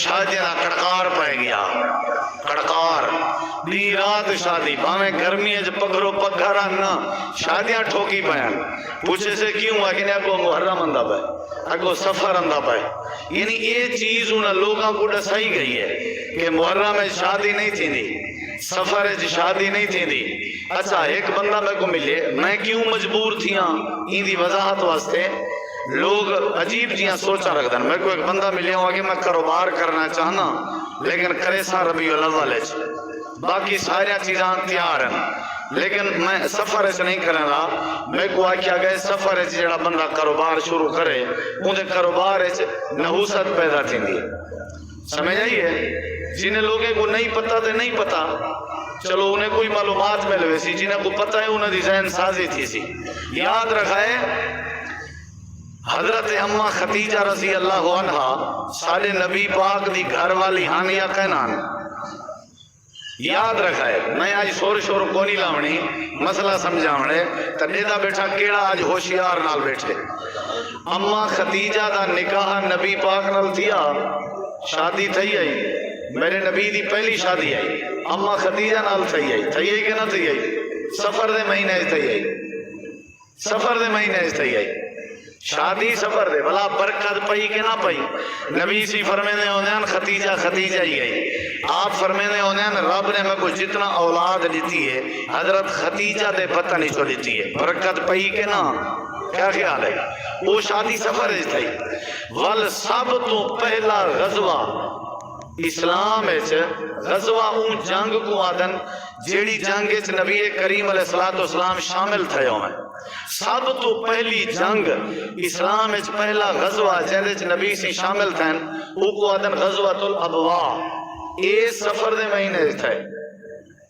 شادیاں کڑکار پہ گیا کڑکار دی رات شادی باویں گرمی ہے پگھرو پگھرا نہ شادیاں ٹھوکی پہن پوچھے سے کیوں آگے نے اگو محرم اندہ پہ اگو سفر اندہ پہ یعنی یہ چیز انہاں لوگاں کو ڈسائی گئی ہے کہ محرم میں شادی نہیں تھی دی سفر ہے شادی نہیں تھی دی اچھا ایک بندہ میں کو ملے میں کیوں مجبور تھی ہاں این دی وضاحت واسطے لوگ عجیب جیاں سوچا رکھ دن میں کو ایک بندہ ملے ہوں کہ میں کاروبار کرنا چاہنا لیکن کرے سا ربیع الاول باقی سارے چیزاں تیار ہیں لیکن میں سفر ایسے نہیں کرنا رہا میں کو آکھیا گئے سفر ایسے جڑا بندہ کاروبار شروع کرے انہیں کاروبار ایسے نحوست پیدا تھی دی سمجھ آئیے جنہیں لوگوں کو نہیں پتا تھے نہیں پتا چلو انہیں کوئی معلومات ملوے سی جنہیں کو پتا ہے انہیں دی ذہن سازی تھی سی یاد رکھائے حضرت اماں خدیجہ رضی اللہ عنہ سارے نبی پاک دی گھر والی ہانیہ کہنان یاد رکھائے میں آج شور کو نہیں لاؤنی مسئلہ سمجھاؤنے تنیدہ بیٹھا کیڑا آج ہوشیار نال بیٹھے اماں خدیجہ دا نکاح نبی پاک نال تھیا شادی تھی آئی میرے نبی دی پہلی شادی آئی اماں خدیجہ نال تھی آئی کہ نہ تھی آئی سفر دے مہینے تھی آئی سفر دے مہینے تھی آئی شادی سفر دے بلا برکت پئی کہ نہ پئی نبی سی فرمینے ہونیان خدیجہ خدیجہ ہی گئی آپ فرمینے ہونیان رب نے میں کو جتنا اولاد لیتی ہے حضرت خدیجہ دے پتہ نہیں چھو لیتی ہے برکت پئی کہ نہ کیا خیال ہے وہ شادی سفر تھی ول سب تو پہلا غزوہ اسلام غزوہ اون جنگ کو آدن جیڑی جنگ نبی کریم علیہ السلام شامل تھے ہیں سب تو پہلی جنگ اسلام پہلا غزوہ جہدے نبی سے شامل تھے وہ کو آدن غزوۃ الابواء اے سفر دے مہینے تھے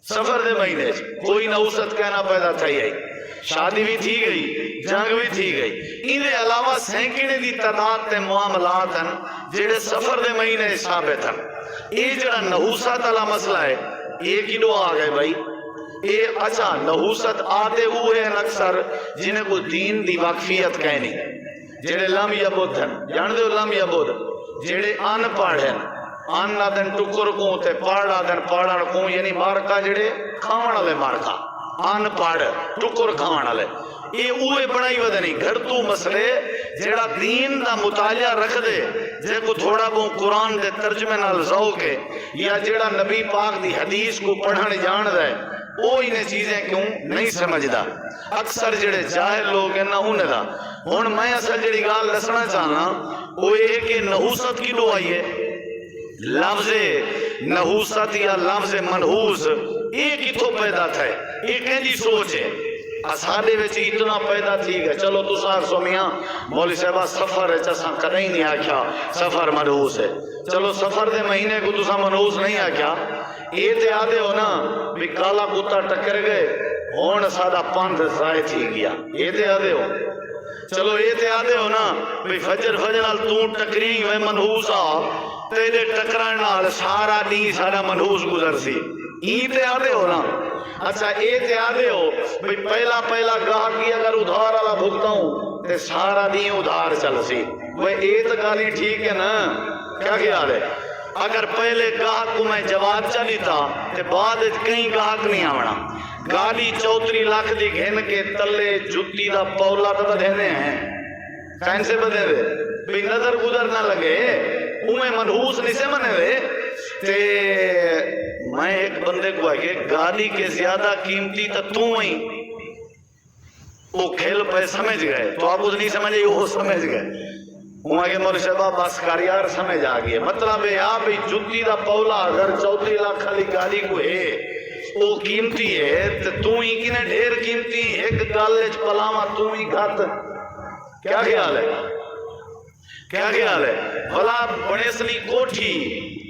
سفر دے مہینے کوئی نحوست کہنا پیدا تھی ہے شادی بھی تھی گئی جنگ بھی تھی گئی انہیں علاوہ سینکڑے دی تعداد تے معاملات ہیں جڑے سفر دے مہینے ثابت ہیں یہ جڑا نحوست والا مسئلہ ہے یہ کیوں آ گئے بھائی یہ اچھا نحوست آتے ہوئے ہیں اکثر جنہیں کو دین دی واقفیت کہنی جڑے لم یبود ہیں جان دے لم یبود جڑے ان پڑھ ہیں ان آدن ٹکر کو تے پڑھ آدن پڑھن کو یعنی مارکا جڑے کھاون والے مارکا ان پڑھ ٹکر کھاون والے یہ اوے بنائی ود نہیں گھر تو مسئلے جڑا دین دا مطالعہ رکھ دے جے کو تھوڑا بہت قرآن دے ترجمے نال ذوق ہے یا جڑا نبی پاک دی حدیث کو پڑھن جان دے وہ انہیں چیزیں کیوں نہیں سمجھدا اکثر جڑے جاہل لوگ ہیں نا انہیں دا ہن میں اصل جڑی گال دسنا چاہنا وہ یہ کہ نحوست کی دو آئی ہے لفظ نحوست یا لفظ منحوس یہ کتوں پیدا تھا یہ کہیں سوچ ہے اساڑے وچ اتنا پیدا تھی گیا چلو تو سار سومیاں مولوی صاحبہ سفر ہے چساں کدیں نہیں آکھیا سفر منحوس ہے چلو سفر دے مہینے کو تساں منحوس نہیں آکھیا یہ تے آدھے ہو نا بھی کالا کتا ٹکر گئے ہون سادہ پاندھ ضائع تھی گیا یہ تے آدھے ہو چلو یہ تے آدھے ہو نا بھی فجر نال تو ٹکری میں منحوس آ تیرے ٹکران نال سارا نہیں سارا منحوس گزر سی این تے آدھے ہو نا اچھا یہ تے آدھے ہو بھئی پہلا گاہکی اگر ادھار والا بھگتا ہوں تے سارا دین ادھار چل سی وہ ایت گالی ٹھیک ہے نا کیا خیال ہے اگر پہلے گاہک کو میں جواب چلی تھا تے بعد کہیں گاہک نہیں آونا گالی 34 لاکھ دی گھن کے تلے جتی دا پولا تا بدھینے ہیں کہیں سے بدھے دے بھئی نظر گزر نہ لگے انہیں منحوس نہیں سے منے دے تے میں ایک بندے کو آگے گالی کے زیادہ قیمتی تا تو ہی وہ کھیل پہ سمجھ گئے تو آپ اس نہیں سمجھے وہ سمجھ گئے وہ آگے مرشبہ بس کاریار سمجھ آگئے مطلب ہے آپ جتی دا پولا اگر 34 لاکھ خالی گالی کو ہے وہ قیمتی ہے تو ہی کنے ڈھیر قیمتی ایک گالج پلاما تو ہی گھت کیا خیال ہے کیا خیال ہے بھلا بڑے سنی کوٹھی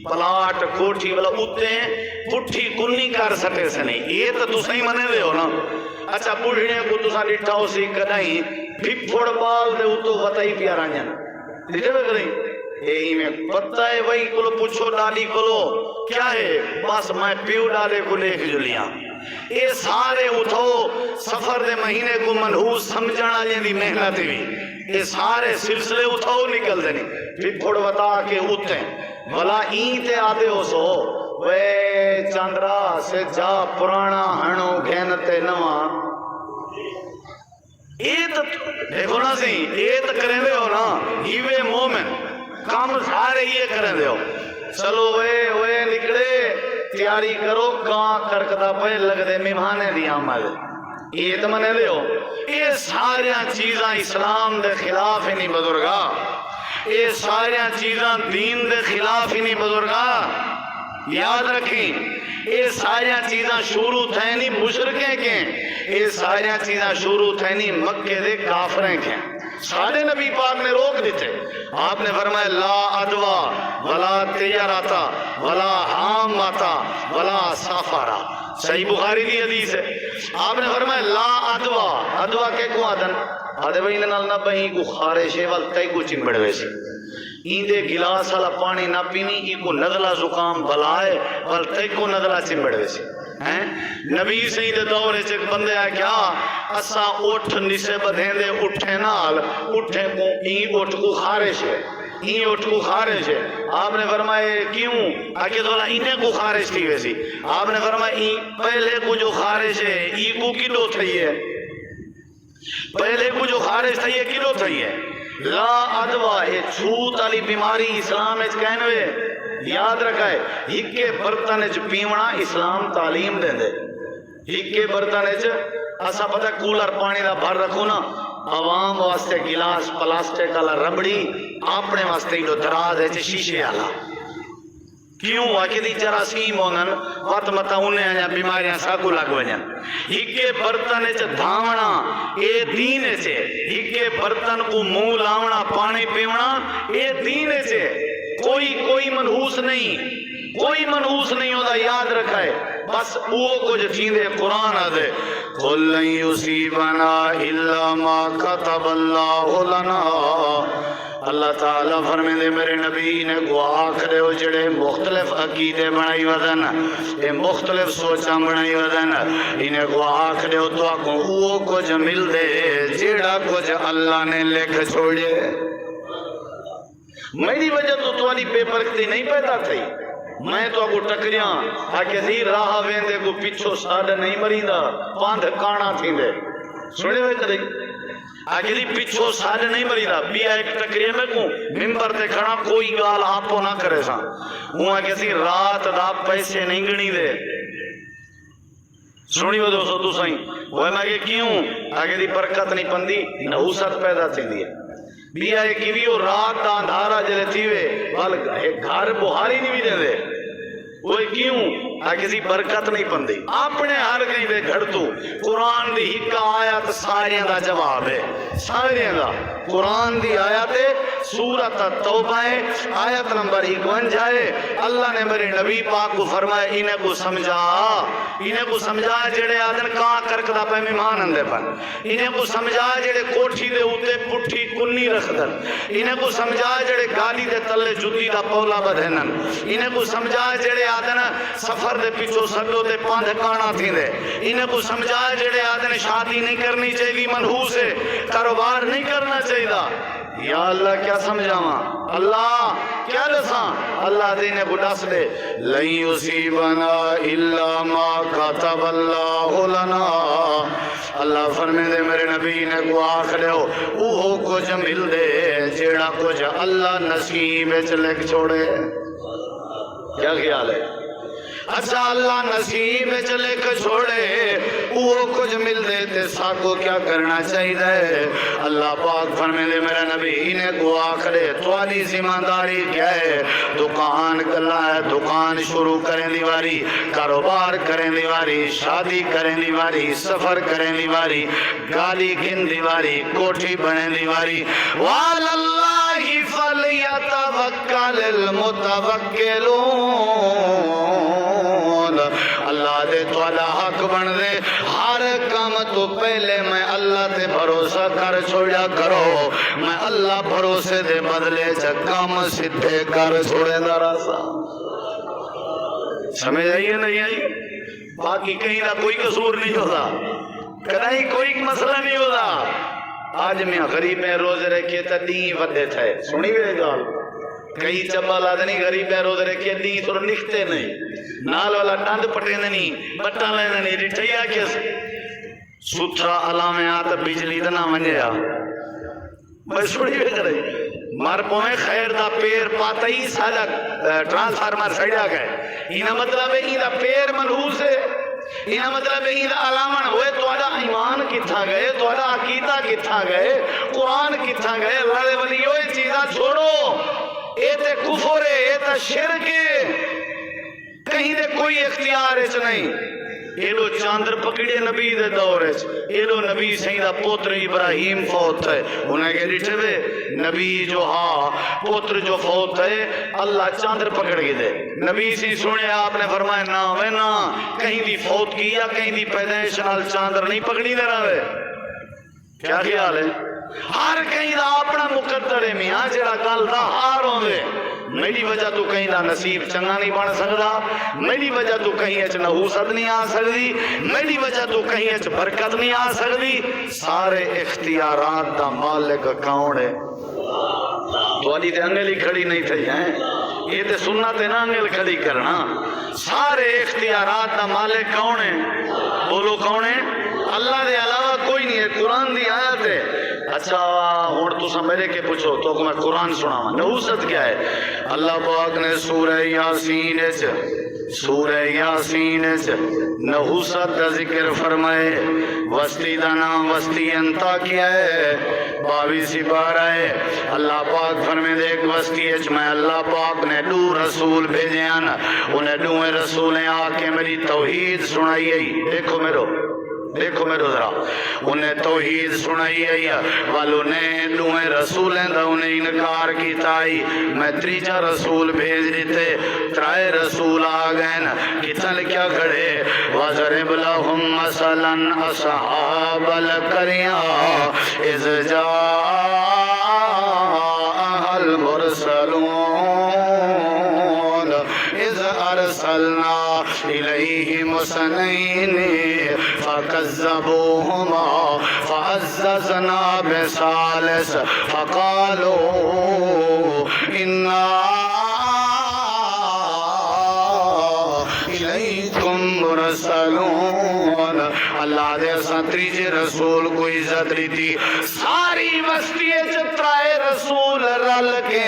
پلاٹ کوٹھی بھلا اتے پٹھی کنی کر سکے سنی یہ تو صحیح منے دے ہو نا اچھا بڑھنے کو تو سا ڈٹھا ہو سی کدائیں پھپڑ بال دے اتو بتائی پیارا جان دیکھے بے کدائیں یہی میں پتہ ہے وہی کلو پوچھو ڈالی کلو کیا ہے بس میں پیو ڈالے کو لے کے جو لیا یہ سارے اٹھو سفر دے مہینے کو منحوس سمجھنا جیندی محنت بھی یہ سارے سلسلے اٹھو نکل دینی پھپڑ بتا کے اٹھیں بلا این تے آدھے ہو سو وے چاندرا سے جا پرانا ہنو گھنتے نواں ایت دیکھو نا سی ایت کریں دے ہو نا ہیوے مومن کام سارے یہ کریں دے ہو چلو وے نکڑے تیاری کرو کان کرکتا پہ لگ دے مہمانے دی آمد یہ تو منے دے ہو یہ ساریاں چیزاں اسلام دے خلاف ہی نہیں بزرگا یہ ساریاں چیزاں دین دے خلاف ہی نہیں بزرگا یاد رکھیں یہ ساریاں چیزاں شروع تھے نہیں مشرکیں کے یہ ساریاں چیزاں شروع تھے نہیں مکے دے کافریں کے سارے نبی پاک نے روک دیتے آپ نے فرمایا لا ادوا ولا تیراتا ولا حامتا ولا سافارا صحیح بخاری دی حدیث ہے آپ نے فرمایا لا ادوا ادوا کے کو آدن آدھے بھائی نال نہ بہی کو خارش ہے وال تے کو چمبڑ ویسی این دے گلاس والا پانی نہ پینی ای کو نزلہ زکام بلائے وال تے کو نزلہ چمبڑ ویسی نبی سید دور چک بندے آ کیا اسا اٹھ نسے بدھیں دے اٹھے نال اٹھے کو این اٹھ کو خارش ہے این اٹھ کو خارش ہے آپ نے فرمایا کیوں آکے دولا انہیں کو خارش تھی ویسی آپ نے فرمایا پہلے کو جو خارش ہے ای کو کلو تھی ہے پہلے کو جو خارش تھی ہے کلو تھی ہے لا ادوا ہے چھوت علی بیماری اسلام اچ کہنوے یاد رکھا ہے ہکے برتن اچ پیونا اسلام تعلیم دے دے ہکے برتن اچ اسا پتہ کولر پانی دا بھر رکھو نا عوام واسطے گلاس پلاسٹک والا ربڑی اپنے واسطے ہی دراز ہے شیشے والا کیوں آکے دی جراثیم ہونن وقت متا انہیں آیا بیماریاں ساکو لگ وجن ہکے برتن اچ دھاونا اے دین اچے ہکے برتن کو منہ لاونا پانی پیونا اے دین اچے کوئی منحوس نہیں ہوتا یاد رکھا ہے بس وہ کچھ چیزیں قرآن آدھے قُلْ لَن يُصِيبَنَا إِلَّا مَا كَتَبَ اللَّهُ لَنَا اللہ تعالیٰ فرمے دے میرے نبی نے کو آخرے ہو جڑے مختلف عقیدے بنائی ودن اے مختلف سوچاں بنائی ودن انہیں کو آخرے ہو تو آکھوں وہ کچھ مل دے جڑا کچھ اللہ نے لکھ چھوڑے میری وجہ تو توالی پیپر کتی نہیں پیدا تھی میں تو اگو ٹکریاں آکے دی راہ ویندے کو پچھو ساڑھ نہیں مریندا پاندھ کانا تھی دے سنے ہوئے کدی آگے دی پچھو ساڑھ نہیں مریندا بیا ایک ٹکریے میں کو ممبر تے کھڑا کوئی گال آپو نہ کرے سا ہوں آگے دی رات دا پیسے نہیں گنی دے سنی ہو دوستو تو سائیں وہ میں کہ کیوں آگے دی برکت نہیں پندی نحوست پیدا تھی دی بیا ایک کیویو رات دا اندھارا جلے تھیوے وال گھر بہاری نہیں بھی دے دے وہ کیوں آگے دی برکت نہیں پندی اپنے ہر گئی دے گھڑ تو قرآن دی ہکا آیت ساریاں دا جواب ہے ساریاں دا قرآن دی آیت سورت توبہ ہے آیت نمبر 51 ہے اللہ نے میرے نبی پاک کو فرمایا انہیں کو سمجھا جڑے آدن کہاں کرکدا پہ مہمان اندے پر انہیں کو سمجھا جڑے کوٹھی دے ہوتے پٹھی کنی رکھ دن انہیں کو سمجھا جڑے گالی دے تلے جتی دا پولا بدھنن انہیں کو سمجھا جڑے آدن سفر دے پیچھو سگلو دے پاندھ کانا تھی دے انہیں کو سمجھا جڑے آدن شادی نہیں کرنی چاہیے منحوس ہے کاروبار نہیں کرنا چاہیے یا اللہ کیا سمجھاواں اللہ کیا دساں اللہ دینے بڑھاس دے لن یصیبنا الا ما کتب اللہ لنا اللہ فرمے دے میرے نبی نے کو آخر ہو وہ کچھ مل دے جیڑا کچھ اللہ نصیب لکھ چھوڑے کیا خیال ہے اچھا اللہ نصیب چلے کے چھوڑے وہ کچھ مل دیتے ساکو کیا کرنا چاہیے اللہ پاک فرمے دے میرا نبی انہیں کو آخرے توالی ذمہ داری کیا ہے دکان کلا ہے دکان شروع کریں دیواری کاروبار کریں دیواری شادی کریں دیواری سفر کریں دیواری گالی گن دیواری کوٹھی بنیں دیواری وَعَلَى فَلْيَتَوَكَّلِ الْمُتَوَكِّلُونَ اللہ دے تو اللہ حق بن دے ہر کام تو پہلے میں اللہ تے بھروسہ کر چھوڑیا کرو میں اللہ بھروسے دے بدلے کام سدھے کر چھوڑے دا راسا سمجھ آئیے نہیں آئی باقی کہیں نہ کوئی قصور نہیں ہوتا کہیں کوئی مسئلہ نہیں ہوتا آج میں غریب میں روز رکھے تا دین ودے تھے سنی ہوئے گال کئی چبا لادنی غریب ہے روز رکھے دی تو نکھتے نہیں نال والا ڈاند پٹے نہیں بٹا لینا نہیں ریٹھیا کس ستھرا علامے آتا بجلی دنا منجیا بس سوڑی بے کرے مار پویں خیر دا پیر پاتا ہی ساجا ٹرانسفارمر سڑیا گئے انہا مطلب ہے انہا پیر منحوس ہے انہا مطلب ہے انہا علامن ہوئے تو آدھا ایمان کتھا گئے تو آدھا عقیدہ کتھا گئے قرآن کتھا گئے اللہ دے ولی یہ چیزاں چھوڑو اے تے کفر ہے اے تے شرک ہے کہیں دے کوئی اختیار اچ نہیں ایلو چاندر پکڑے نبی دے دور اچ ایلو نبی سیدہ پوتر ابراہیم فوت ہے انہیں کہ ڈٹھے وے نبی جو ہاں پوتر جو فوت ہے اللہ چاندر پکڑ گئے دے نبی سی سنے آپ نے فرمایا نا وے نا کہیں دی فوت کی یا کہیں دی پیدائش نال چاندر نہیں پکڑی دے رہا وے کیا خیال ہے ہر کہیں دا اپنا مقدر ہے میاں جڑا گل دا ہار ہوندے میری وجہ تو کہیں دا نصیب چنگا نہیں بن سکتا میری وجہ تو کہیں اچ نحوست نہیں آ سکتی میری وجہ تو کہیں اچ برکت نہیں آ سکتی سارے اختیارات دا مالک کون ہے تواڈی تے انگلی کھڑی نہیں تھی ہیں یہ تے سنت ہے نا انگل کھڑی کرنا سارے اختیارات دا مالک کون ہے بولو کون ہے اللہ دے علاوہ کوئی نہیں ہے قرآن دی آیت ہے اچھا ہون تو میرے کے پوچھو تو میں قرآن سناواں نحوست کیا ہے اللہ پاک نے سورہ یاسین نحوست کا ذکر فرمائے وسطی دا نام وسطی انتا کیا ہے 22 پارہ ہے اللہ پاک فرمائے دیکھ وسطی اچ میں اللہ پاک نے 2 رسول بھیجے ہیں انہیں 2 رسولیں آ کے میری توحید سنائی ہے دیکھو میرے ذرا انہیں توحید سنائی ہے والوں نے 2 رسولیں دا انہیں انکار کیتا ہی میں 3 رسول بھیج دیتے 3 رسول آگئن کتن کیا کھڑے وَضَرِبْ لَهُمْ مَثَلًا أَصْحَابَ الْقَرْيَةِ إِذْ جَاءَهَا الْمُرْسَلُونَ إِذْ أَرْسَلْنَا إِلَيْهِمُ اثْنَيْنِ فَكَذَّبُوهُمَا فَعَزَّزْنَا بِثَالِثٍ فَقَالُوا إِنَّا إِلَيْكُمْ مُرْسَلُونَ اللہ دے تیجے رسول کو عزت لیتی ساری بستی چترائے رسول رل کے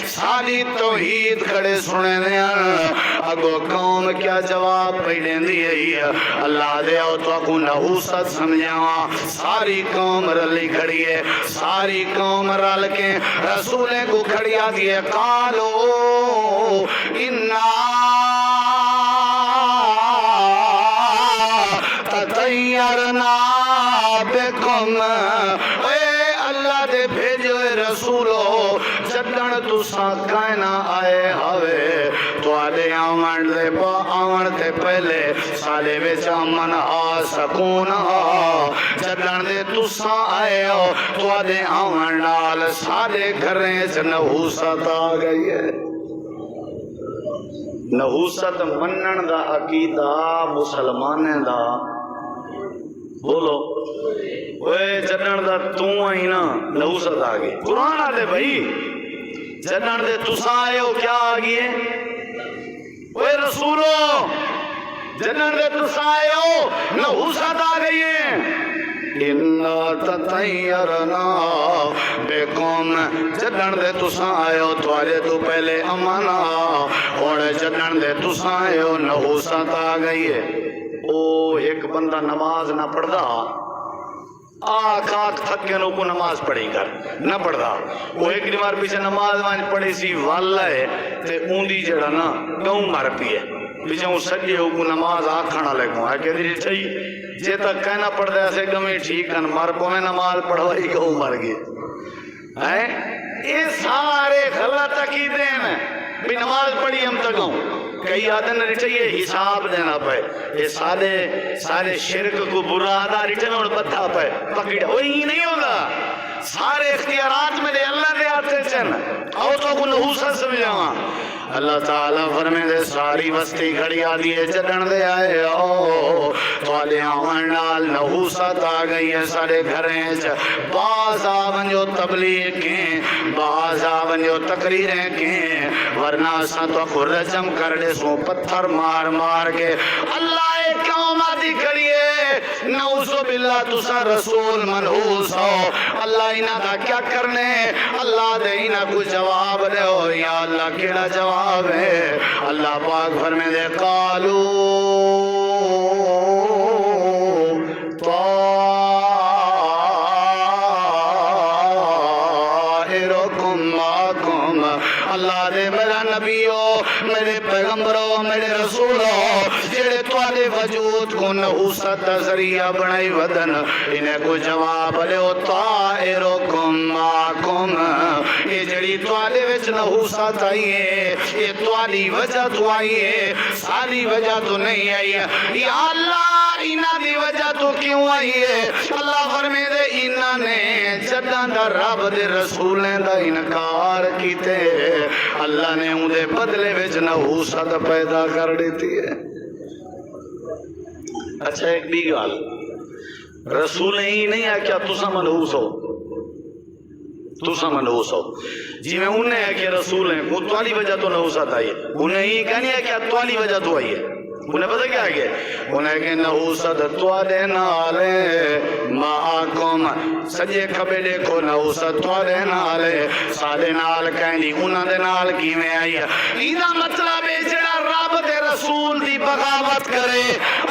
ساری توحید کھڑے سنے دیا اگو قوم کیا جواب پیڑیں دیئے اللہ دے او تو اکو نحوست سمجھا ساری قوم رلی کھڑی ہے ساری قوم رل کے رسولیں کو کھڑیا دیئے قالو تطیرنا بکم اے اللہ دے بھیجو رسولو جدن تو ساکائنا آئے ہوئے تو آدھے آمن دے پا آمن تے پہلے سالے بیچا من آ سکون جدن دے تو سا آئے ہو تو آدھے آمن ڈال سارے گھریں سے نحوست آ گئی ہے نحوست منن دا عقیدہ مسلمانیں دا بولو اوے جنن دا توں آئی نا نحوست آگئی قرآن آدھے بھائی جنن دے تسا آئے ہو کیا آگئی ہے اوے رسولو جنن دے تسا آئے ہو نحوست آگئی ہے اِنَّا تَطَيَّرْنَا بِكُمْ جدن دے تسا آئے ہو تو آجے تو پہلے امانا اور جدن دے تسا آئے ہو نحوست آگئی ہے او ایک بندہ نماز نہ پڑھدا آکھ تھکے نو کو نماز پڑھی کر نہ پڑھدا وہ ایک نمار پیچھے نماز وانج پڑھی سی والا ہے تے اوندی جڑا نا گاؤں مار پیے پیچھے ہوں سجے ہو کو نماز آکھانا لگوں ہے کہ دیجھے چاہیے جے تک کہنا پڑھ دے ایسے گمیں ٹھیک کن مار پو میں نماز پڑھوائی گاؤں مار گئے یہ سارے غلط عقیدے ہیں بھی نماز پڑھی ہم تک گاؤں کئی آدھن چاہیے حساب دینا پائے یہ سارے شرک کو برا آدھا ریٹھے میں بدھا پائے پکڑا وہی نہیں ہوگا سارے اختیارات میرے اللہ دے آتے چن او تو کو نحوست سمجھاواں اللہ تعالیٰ فرمے دے ساری وستی گھڑی آدیے چڑھن دے آئے او توالے آوان نال نحوست آ گئی ہے سارے گھریں باز آون جو تبلیغ کے باز آون جو تقریریں کے ورنہ ساں تو کو رجم کر دے سو پتھر مار مار کے اللہ ایک قوم آدھی کریے نعوذ باللہ تسا رسول منحوس ہو اللہ انہا دا کیا کرنے اللہ دے انہا کو جواب دے ہو یا اللہ کیڑا جواب ہے اللہ پاک فرمے دے قالو اللہ دے میرا نبیو میرے پیغمبرو میرے رسولو جڑے توالے وجود کو نحوست ذریعہ بنائی ودن انہیں کو جواب لیو طائرکم معکم یہ جڑی توالے وچ نحوست آئیے یہ توالی وجہ تو آئیے ساری وجہ تو نہیں آئیے یا اللہ انہ دی وجہ تو کیوں آئیے اللہ فرمے دے انہ نے جدان دا رب دے رسولیں دا انکار کیتے اللہ نے انہیں بدلے وچ نحوست پیدا کر دیتی ہے اچھا ایک بھی گال رسول ہی نہیں ہے کیا تسا منحوس ہو تسا منحوس ہو جی میں انہیں ہے کہ رسول ہیں وہ توالی وجہ تو نحوست آئی ہے انہیں ہی کہنی ہے کیا توالی وجہ تو آئی ہے انہیں پتہ کیا ہے انہیں کہ نحوست توالے نالے معاکم سجے کھبے دیکھو نحوست توالے نالے سالے نال کہنی انہاں دے نال کی میں آئی ہے ایدہ مطلب ہے جڑا رب دے رسول دی بغاوت کرے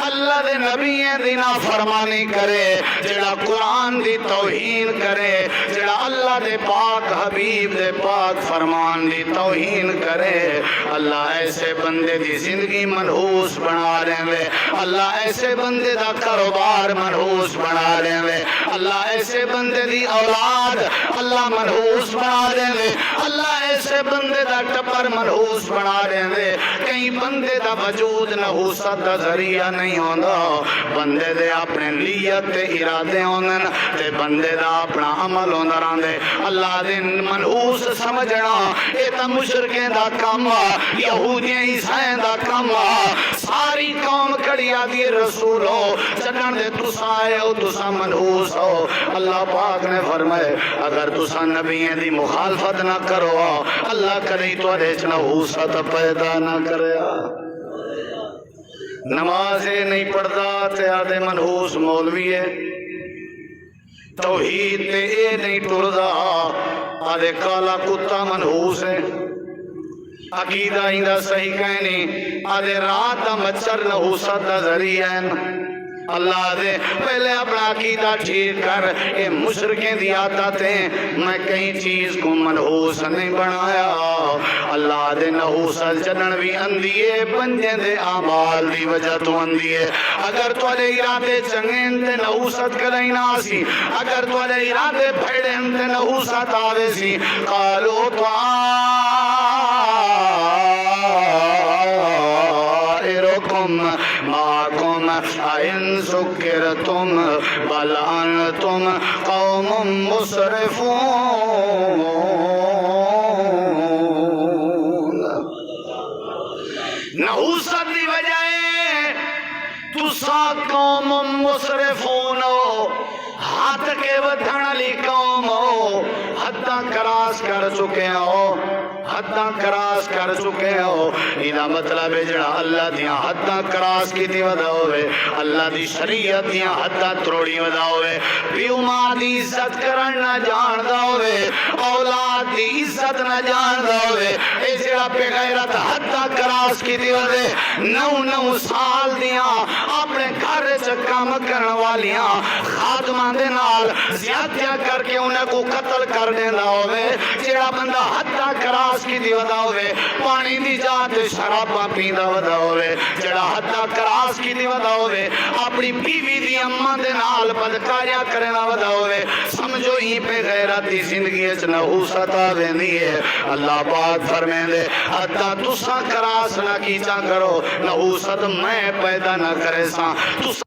اللہ دے نبی دی نافرمانی کرے جڑا قرآن دی توہین کرے جڑا اللہ دے پاک حبیب دے پاک فرمان دی توہین کرے اللہ ایسے بندے دی زندگی منحوس بنا رہے ہیں اللہ ایسے بندے دا کاروبار منحوس بنا رہے ہیں اللہ ایسے بندے دی اولاد اللہ منحوس بنا رہے ہیں اللہ ایسے بندے دا ٹپر منحوس بنا رہے ہیں کئی بندے دا وجود نحوست دا ذریعہ نہیں ہوندہ بندے دے اپنے لیت تے ارادے ہوندن تے بندے دا اپنا عمل ہوندہ راندے اللہ دے منحوس سمجھنا اے تا مشرکیں دا کام یہودیاں عیسائیں دا کام ساری قوم کڑی آدھی رسول ہو چکن دے تسا آئے ہو تسا منحوس ہو اللہ پاک نے فرمائے اگر تسا نبییں دی مخالفت نہ کرو اللہ کرے تو ریچ نحوست پیدا نہ کرے نمازیں نہیں پڑھتا تے آدھے منحوس مولوی ہے توحید تے اے نہیں ٹردا آدھے کالا کتا منحوس ہے عقیدہ اندہ صحیح کہنی آدھے رات دا مچھر نحوست دا ذریعہ ہے اللہ دے پہلے اپنا عقیدہ ٹھیک کر اے مشرکیں دی آتا تھے میں کہیں چیز کو منحوس نہیں بنایا اللہ دے نحوست جنن بھی اندیے بنجے دے آمال دی وجہ تو اندیے اگر تو علی ارادے چنگیں تے نحوست کریں ناسی اگر تو علی ارادے پھیڑیں تے نحوست آوے سی قالو طائرکم معکم این سکرتم بل انتم قوم مسرفون نحوست دی وجہ تسا قوم مسرفون ہاتھ کے ودھن علی قوم ہو حداں کراس کر چکے ہو حداں کراس کر چکے ہو ایدہ مطلب ہے جڑا اللہ دیاں حداں کراس کی تھی ودا ہوئے اللہ دی شریعت دیاں حداں تروڑی ودا ہوئے پیو ماں دی عزت کرن نہ جان دا ہوئے اولاد دی عزت نہ جان دا ہوئے اے جڑا پہ غیرت حداں کراس کی تھی ودے 9 سال دیاں اپنے گھر چکام کرن والیاں خادمان دے نال زیادتیاں کر کے انہیں کو قتل کر دینا ہوئے جڑا بندہ حداں کراس کی دی ودا ہوئے پانی دی جات شرابہ پیندہ ودا ہوئے جڑا حداں کراس کی دی ودا ہوئے اپنی بیوی دی اماں دے نال بدکاریاں کرنا ودا ہوئے سمجھو ہی پہ غیرت دی زندگی اچ نحوست آویں دی ہے اللہ پاک فرمیں دے حداں تساں کراس نہ کیچا کرو نحوست میں پیدا نہ کرے ساں تساں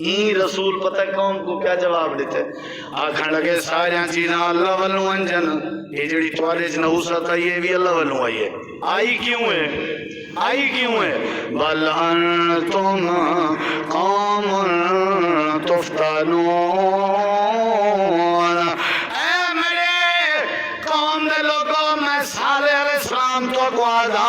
این رسول پتہ قوم کو کیا جواب دیتے آکھن لگے ساریاں چیزاں اللہ والوں انجن یہ جڑی توارے چ نحوست آئی ہے بھی اللہ والوں آئی ہے آئی کیوں ہے بل انتم قوم تفتنون اے میرے قوم دے لوگوں میں صالح علیہ السلام تو گوادا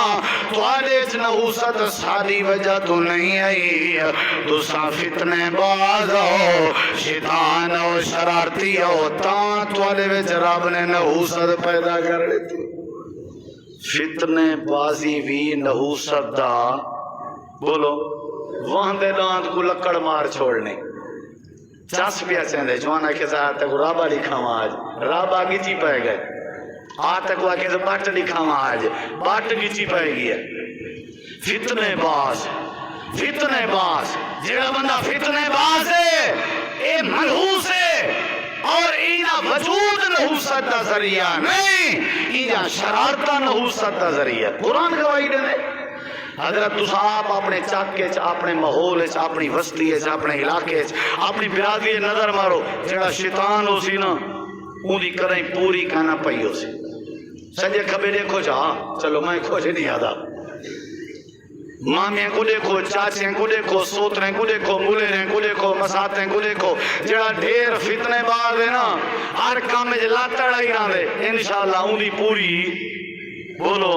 توارے چ نحوست ساری وجہ تو نہیں آئی تو سا فتنے باز ہو شیطان ہو شرارتی ہو تاں توارے وچ رب نے نحوست پیدا کر لیتی فتنے بازی بھی نحوست دا بولو وہاں دے دانت کو لکڑ مار چھوڑنے چاس پیا چندے جوانا کے ساتھ تک رابا لکھاواں آج رابا گیچی پائے گئے آتک واقعی سے باٹ لکھاواں آج باٹ گیچی پائے گیا فتنے باز جیڑا بندہ فتنے باز ہے اے منحوس ہے اور اینا وجود نحوست دا ذریعہ نہیں اینا شرارتہ نحوست دا ذریعہ قرآن گواہی دے حضرت تسا آپ اپنے چاکے چ اپنے ماحول چ اپنی وسطی چ اپنے علاقے چ اپنی برادری نظر مارو جڑا شیطان ہو سی نا اون دی کریں پوری کہنا پئی ہو سی سجے کھبے دیکھو جا چلو میں کھوج نہیں آدھا مامیاں کو دیکھو چاچیں کو دیکھو سوتریں کو دیکھو مولریں کو دیکھو مساتیں کو دیکھو جڑا ڈھیر فتنے باز ہے نا ہر کام میں لاتا ڈائی نہ دے انشاءاللہ اون دی پوری بولو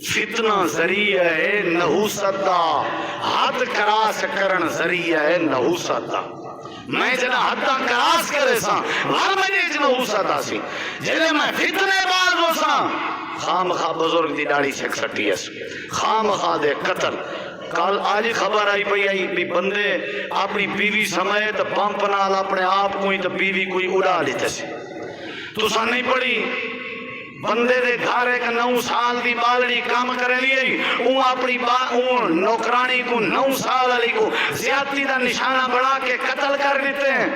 فتنہ ذریعہ ہے نحوست دا حد کراس کرن ذریعہ ہے نحوست دا میں جنہ حدہ کراس کرے سا ہر مجھے جنہ نحوست دا سی جنہ میں فتنے باز ہو سا خام خواہ بزرگ دی ڈاڑی چھک سٹی ہے خام خواہ دے قتل کل آج خبر آئی پئی آئی بھی بندے اپنی بیوی سمیت پمپ نال اپنے آپ کوئی تو بیوی کوئی اڑا لیتے سی تو سا نہیں پڑی بندے دے گھر ایک 9 سال دی بالڑی کام کرے لیے اون اپنی نوکرانی کو 9 سال علی کو زیادتی دا نشانہ بڑھا کے قتل کر دیتے ہیں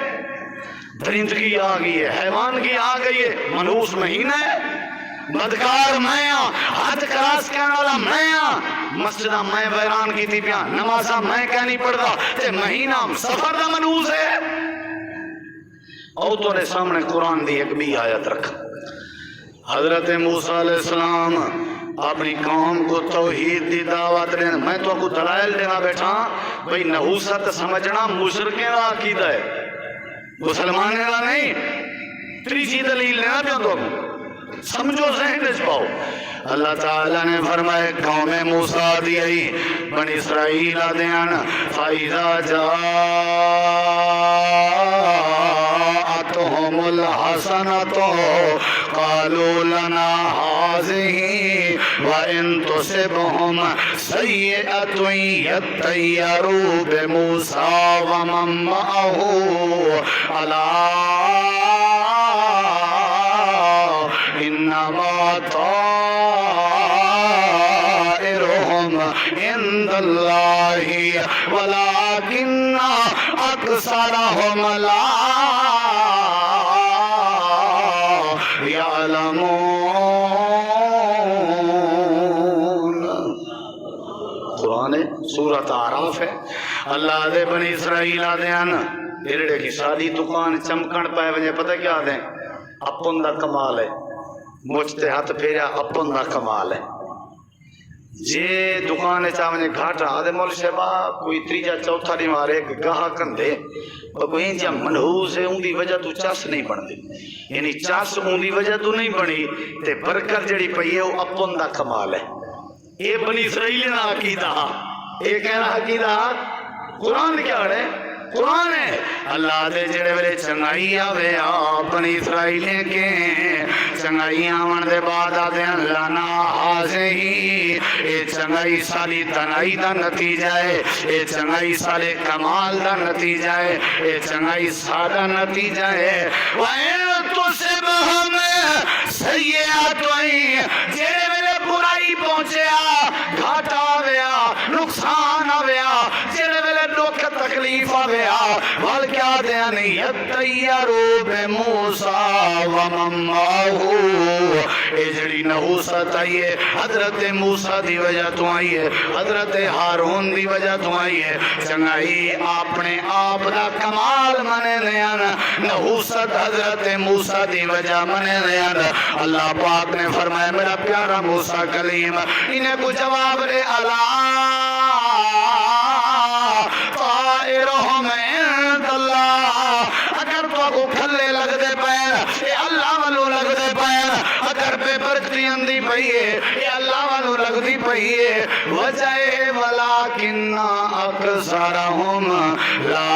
درندگی آ گئی ہے حیوان کی آ گئی ہے منحوس مہینہ ہے بدکار میں حد کراس کہنے والا میں مسجدہ میں ویران کی تھی پیاں نمازہ میں کہنی پڑھتا تے مہینہ سفر دا منحوس ہے او تو نے سامنے قرآن دی ایک بھی آیت رکھا حضرت موسیٰ علیہ السلام اپنی قوم کو توحید دی دعوت دینا میں تو کو دلائل دینا بیٹھا بھئی نحوست سمجھنا مشرکیں کا عقیدہ ہے مسلمانیں کا نہیں تیسری دلیل لینا بھی تو سمجھو ذہن اس پاؤ اللہ تعالیٰ نے فرمائے قوم موسیٰ دی بنی اسرائیل دیان فَإِذَا جَاءَتْهُمُ الْحَسَنَةُ قَالُوا لَنَا هَٰذِهِ وَإِن تُصِبْهُمْ سَيِّئَةٌ يَطَّيَّرُوا بِمُوسَىٰ وَمَن مَّعَهُ أَلَا إنما طائرهم عند الله ولكن أكثرهم لا يعلمون قرآن سورة آراف ہے اللہ دے بنی اسرائیل آدھیان ارڑے کی سادی دکان چمکن پائے وجہ پتہ کیا دیں اپن دا کمال ہے مجھتے ہاتھ پھیریا اپن دا کمال ہے جے دکانے چاہنے گھاٹا آدھے مول شہبہ کوئی تریجا چوتھا نہیں مارے گاہا کن دے اور کوئی انجا منحوس ہے ان دی وجہ تو چاس نہیں بن دی یعنی چاس ان دی وجہ تو نہیں بنی تے برکت جڑی پئی ہے وہ اپن دا کمال ہے اے بنی اسرائیل نا عقیدہ اے کہنا عقیدہ قرآن کیا ہے قرآن ہے اللہ دے جڑے ویلے چنگائی آوے بنی اسرائیلیں کے چنگائی آون دے بعد آدھے اللہ نا حاضر ہی اے چنگائی سالی تنائی دا نتیجہ ہے اے چنگائی سالے کمال دا نتیجہ ہے اے چنگائی سادہ نتیجہ ہے وَإِن تُصِبْهُمْ سَيِّئَةٌ جڑے ویلے برائی پہنچیا گھاٹا آویا نقصان آویا جڑے ویلے دکھ تکلیف آویا وال کیا دیا نہیں یتیرو بے موسیٰ ومماہو اے جڑی نحوست آئی ہے حضرت موسیٰ دی وجہ تو آئی ہے حضرت ہارون دی وجہ تو آئی ہے چنگائی اپنے آپ دا کمال منے دیان نحوست حضرت موسیٰ دی وجہ منے دیان اللہ پاک نے فرمایا میرا پیارا موسیٰ کلیم انہیں کو جواب دے اللہ طائرہم عند اللہ اگر تو کو کھلے لگ دے پین اے اللہ والو لگ دے پین اگر بے برکتی اندی پئیے اے اللہ والو لگ دی پئیے وجہ ولیکن اکثرہم لا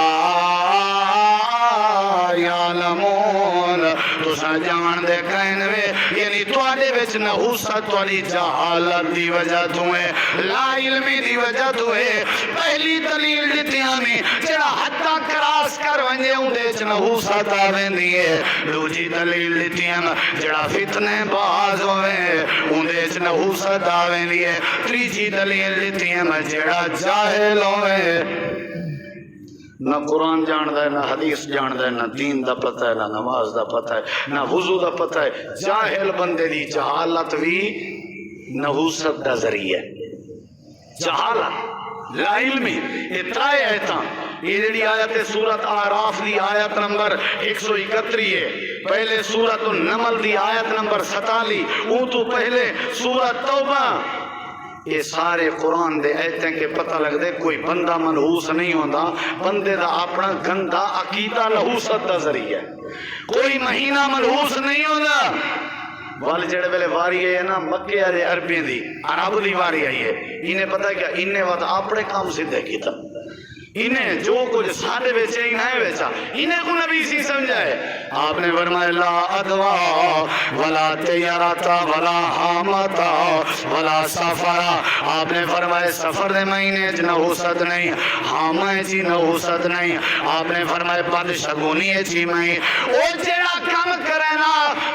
یعلمون تو سا جان دے کہنوے یعنی توڑے وچ نحوست توڑی جہالت دی وجہ تو ہے لا علمی دی وجہ تو ہے پہلی دلیل دیتی ہمیں جڑا حتی کراس کر ونجے اندے چ نحوست آویں دیئے دوجی دلیل دیتی ہم جڑا فتنے باز ہوئے اندے چ نحوست آویں دیئے تریجی دلیل دیتی ہم جڑا جاہل ہوئے نہ قرآن جاندہ ہے نہ حدیث جاندہ ہے نہ دین دا پتہ ہے نہ نماز دا پتہ ہے نہ وضو دا پتہ ہے جاہل بندے دی جہالت بھی نحوست دا ذریعہ جہالت لا علمی اترائے آیتاں یہ جڑی آیت سورت آراف دی آیت نمبر 131 ہے پہلے سورت النمل دی آیت نمبر 47 اون تو پہلے سورت توبہ یہ سارے قرآن دے ایتیں کے پتہ لگ دے کوئی بندہ منحوس نہیں ہوتا بندے دا اپنا گندہ عقیدہ نحوست دا ذریعہ کوئی مہینہ منحوس نہیں ہوتا وال جڑے ویلے واری ہے نا مکے آرے عربی دی عرب دی واری آئی ہے انہیں پتہ ہے کیا انہیں وقت اپنے کام سدھے کیتا انہیں جو کچھ سادے بیچے ہی نہیں بیچا انہیں کو نبی سی سمجھائے آپ نے فرمایا لا ادوا ولا تیارتا ولا حامتا ولا سفرا آپ نے فرمایا سفر دے مہینے چ نحوست نہیں حامہ چی نحوست نہیں آپ نے فرمایا بد شگونی چی میں او جڑا کم کرے نا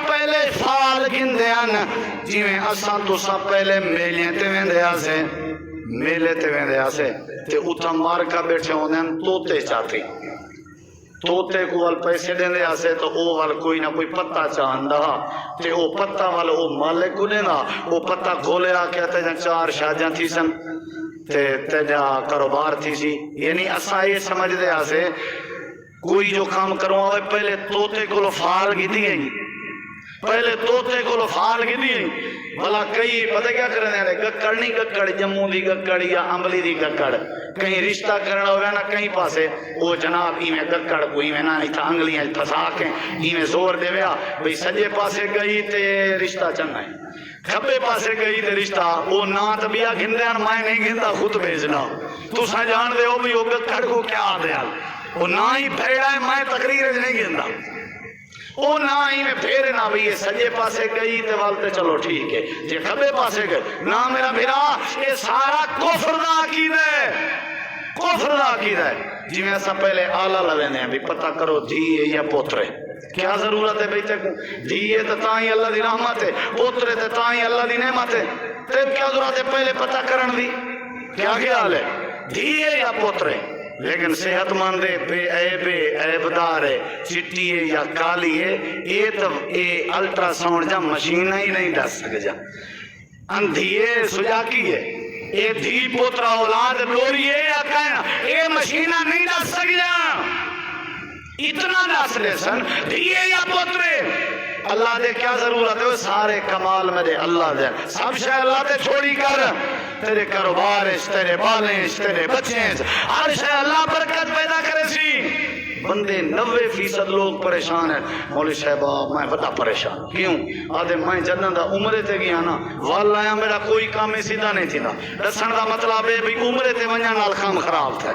پہلے فال گندے ان جی میں اساں تو سب پہلے میلیاں تے ویندے آسے میلے تے ویندے آسے تے اتھا مار کا بیٹھے ہوندے ہیں توتے چاہتی توتے کو وال پیسے دیندے آسے تو او وال کوئی نہ کوئی پتہ چاہندہ تے او پتہ وال او مالک کو دینا او پتہ کھولے آ کہتے ہیں 4 شاجاں تھی سن تے جا کاروبار تھی سی یعنی اسا یہ سمجھ دے آسے کوئی جو کام کروں آئے پہلے توتے کو فال گی دی گئی پہلے توتے کو فال گی دی گئی بھلا کئی پتہ کیا کرنے ہیں گکڑ نہیں گکڑ جموں دی گکڑ یا عملی دی گکڑ کہیں رشتہ کرنا ہوگا نا کہیں پاسے وہ جناب ایمیں گکڑ کو ایمیں نا نہیں تھا انگلیاں پھسا کے ایمیں زور دے ویا بھئی سجے پاسے گئی تے رشتہ چنگا ہے کھبے پاسے گئی تے رشتہ وہ نا تبیا گھندے ہیں میں نہیں گھندا خود بھیجنا تو سا جان دے ہو بھی وہ گکڑ کو کیا دیا وہ نا ہی پھیڑا ہے میں تقریر نہیں گھندا او نہ ہی میں پھیرے نہ بھی یہ سجے پاسے گئی تے والتے چلو ٹھیک ہے جے کھبے پاسے گئے نہ میرا بھیرا یہ سارا کفر دا عقیدہ ہے کفر دا عقیدہ ہے جی میں ایسا پہلے آلہ لوینے ہیں بھی پتہ کرو دھیے یا پوترے کیا ضرورت ہے بیٹے کو دھیے تے تائیں اللہ دی رحمت ہے پوترے تے تائیں اللہ دی نعمت ہے تے کیا ضرورت ہے پہلے پتہ کرن دی کیا خیال ہے دھیے یا پوترے لیکن صحت مند بے عیبدار ہے چٹی ہے یا کالی ہے یہ الٹرا ساؤنڈ جا مشین ہی نہیں دس سکے جا اندھی ہے سجاکی ہے یہ دھی پوترا اولاد لوری ہے یا کہنا یہ مشینہ نہیں دس سکے جا اتنا دس لے سن دھی ہے یا پوترے اللہ دے کیا ضرورت ہے وہ سارے کمال میں دے اللہ دے سب شاہ اللہ دے چھوڑی کر تیرے کاروبار تیرے بالیں تیرے بچے ہر شاہ اللہ برکت پیدا کرے سی بندے 90% لوگ پریشان ہیں مولی صاحبہ میں بڑا پریشان کیوں آدھے میں جنن دا عمرے تے گیا نا والا ہے میرا کوئی کام سیدھا نہیں تھی نا دسن دا مطلب ہے بھی عمرے تے ونجا نال کام خراب تھا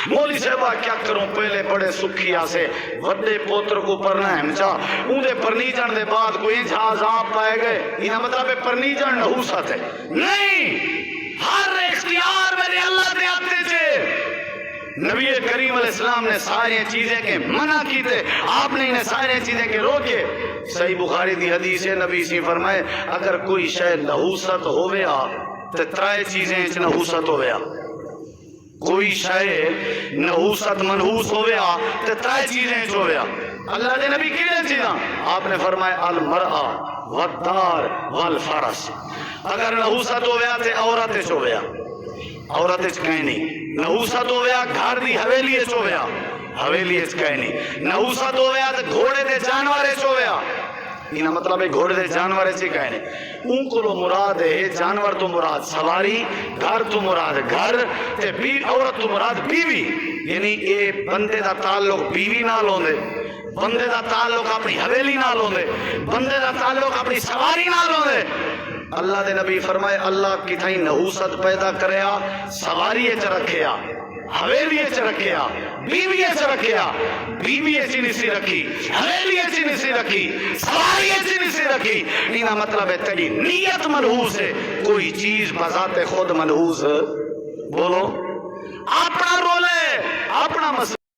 مولی صاحبہ کیا کروں پہلے بڑے سکھی آسے وڈے پوتر کو پرنا ہے مچا اندے پرنی جان دے بعد کوئی جھاز آپ پائے گئے یہ مطلب ہے پرنی جان نحوست ہے نہیں ہر اختیار میرے اللہ دے آتے تھے نبی کریم علیہ السلام نے ساری چیزیں کے منع کی تھے آپ نے انہیں ساری چیزیں کے روکے صحیح بخاری دی حدیث ہے نبی سی فرمائے اگر کوئی شے نحوست ہویا تو ترائے چیزیں نحوست ہویا کوئی شے نحوست منحوس ہویا تے ترائے چیزیں چویا اللہ دے نبی کیڑے چیزاں آپ نے فرمایا المرأہ والدار والفرس اگر نحوست ہویا تے عورت چویا عورت کہیں نہیں نحوست ہویا گھر دی حویلی چویا حویلی کہیں نہیں نحوست ہویا تے گھوڑے دے جانورے چویا یہ مطلب ہے گھوڑے دے جانور سے کہنے ان کو مراد ہے جانور تو مراد سواری گھر تو مراد گھر تے عورت تو مراد بیوی یعنی اے بندے دا تعلق بیوی نال ہوندے بندے دا تعلق اپنی حویلی نال ہوندے بندے دا تعلق اپنی سواری نال ہوندے اللہ دے نبی فرمائے اللہ کتھائی نحوست پیدا کریا سواری چ رکھیا حویلی چ رکھیا بیوی چ رکھیا بیوی چ نسی رکھی حویلی چ نسی رکھی سواری چ نسی رکھی اینا مطلب ہے تیری نیت منحوس ہے کوئی چیز بذات خود منحوس بولو اپنا رول ہے اپنا مسئلہ